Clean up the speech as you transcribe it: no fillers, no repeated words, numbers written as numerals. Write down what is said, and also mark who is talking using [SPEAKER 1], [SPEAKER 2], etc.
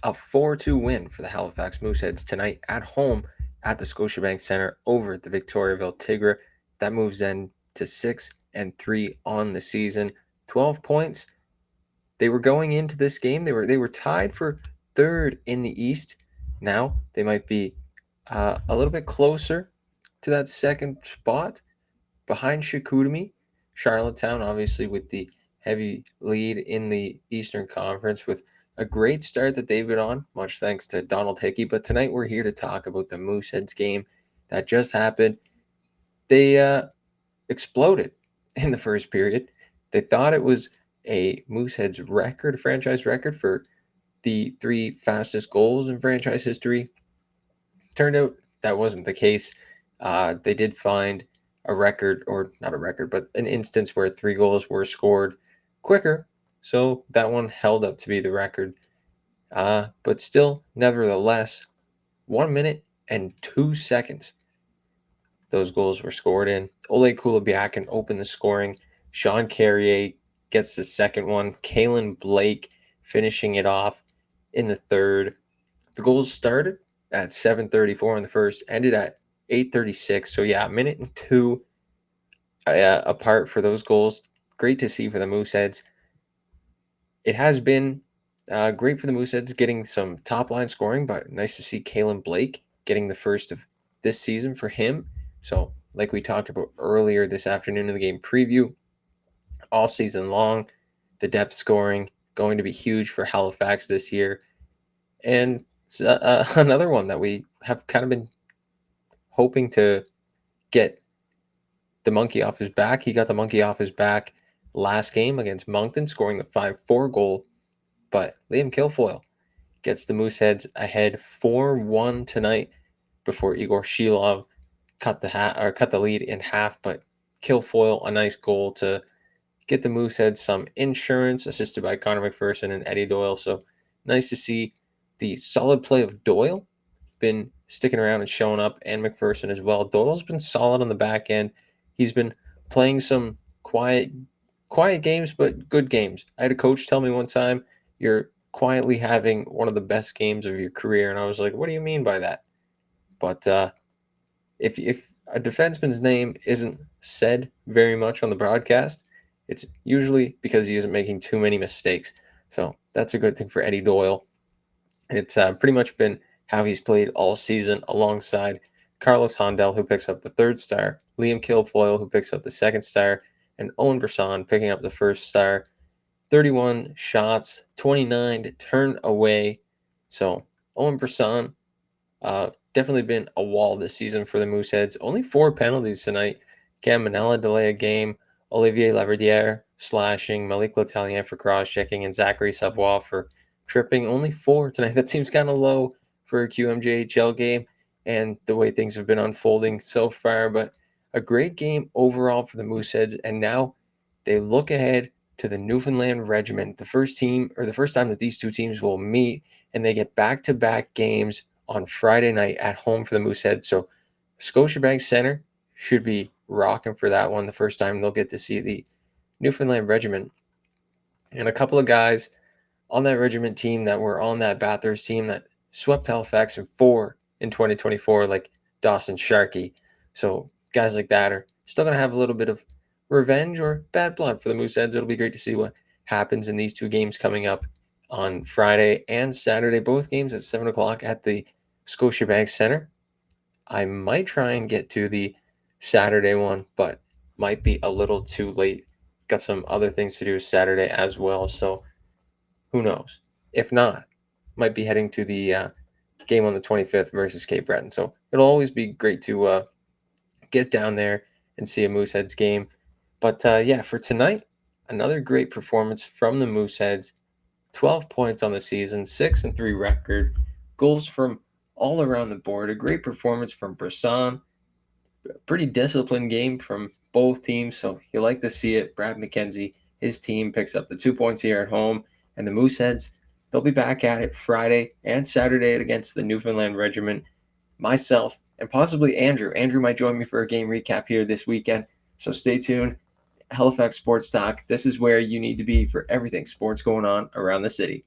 [SPEAKER 1] a 4-2 win for the Halifax Mooseheads tonight at home at the Scotiabank Centre over the Victoriaville Tigres. That moves them to 6-3 on the season. 12 points. They were going into this game. They were tied for third in the East. Now they might be a little bit closer to that second spot behind Chicoutimi. Charlottetown, obviously, with the heavy lead in the Eastern Conference with a great start that they've been on, much thanks to Donald Hickey. But tonight we're here to talk about the Mooseheads game that just happened. They exploded in the first period. They thought it was a Mooseheads record, franchise record for the 3 fastest goals in franchise history. Turned out that wasn't the case. They did find a record, or not a record, but an instance where 3 goals were scored quicker. So that one held up to be the record. But still, nevertheless, 1 minute and 2 seconds those goals were scored in. Ole Kulibiakin opened the scoring. Sean Carrier gets the second one. Kalen Blake finishing it off in the third. The goals started at 7:34 in the first, ended at 8:36. So yeah, a minute and 2 apart for those goals. Great to see for the Mooseheads. It has been great for the Mooseheads getting some top line scoring, but nice to see Kalen Blake getting the first of this season for him. So, like we talked about earlier this afternoon in the game preview, all season long, the depth scoring going to be huge for Halifax this year. And another one that we have kind of been hoping to get the monkey off his back. He got the monkey off his back last game against Moncton, scoring the 5-4 goal. But Liam Kilfoyle gets the Mooseheads ahead 4-1 tonight before Igor Shilov cut the lead in half. But Kilfoyle, a nice goal to get the Mooseheads some insurance, assisted by Connor McPherson and Eddie Doyle. So nice to see the solid play of Doyle been sticking around and showing up, and McPherson as well. Doyle's been solid on the back end. He's been playing some quiet games, but good games. I had a coach tell me one time, you're quietly having one of the best games of your career, and I was like, what do you mean by that? But if a defenseman's name isn't said very much on the broadcast, it's usually because he isn't making too many mistakes. So that's a good thing for Eddie Doyle. It's pretty much been how he's played all season, alongside Carlos Hondel, who picks up the third star, Liam Kilfoyle, who picks up the second star, and Owen Brisson picking up the first star. 31 shots, 29 to turn away. So Owen Brisson, definitely been a wall this season for the Mooseheads. Only 4 penalties tonight. Cam Manella delay a game, Olivier Laverdiere slashing, Malik Letellier for cross-checking, and Zachary Savoie for tripping. Only 4 tonight. That seems kind of low for a QMJHL game and the way things have been unfolding so far. But a great game overall for the Mooseheads. And now they look ahead to the Newfoundland Regiment, the first time that these two teams will meet, and they get back-to-back games on Friday night at home for the Mooseheads. So Scotiabank Centre should be rocking for that one. The first time they'll get to see the Newfoundland Regiment. And a couple of guys on that regiment team that were on that Bathurst team that swept Halifax in 4 in 2024, like Dawson Sharkey. So guys like that are still going to have a little bit of revenge or bad blood for the Mooseheads. It'll be great to see what happens in these 2 games coming up on Friday and Saturday. Both games at 7 o'clock at the Scotiabank Centre. I might try and get to the Saturday one, but might be a little too late. Got some other things to do Saturday as well, so who knows? If not, might be heading to the game on the 25th versus Cape Breton. So it'll always be great to get down there and see a Mooseheads game. But yeah, for tonight, another great performance from the Mooseheads. 12 points on the season, 6-3 record, goals from all around the board. A great performance from Brisson. Pretty disciplined game from both teams, so you like to see it. Brad McKenzie, his team picks up the 2 points here at home, and the Mooseheads, they'll be back at it Friday and Saturday against the Newfoundland Regiment. Myself and possibly Andrew. Andrew might join me for a game recap here this weekend, so stay tuned. Halifax Sports Talk. This is where you need to be for everything sports going on around the city.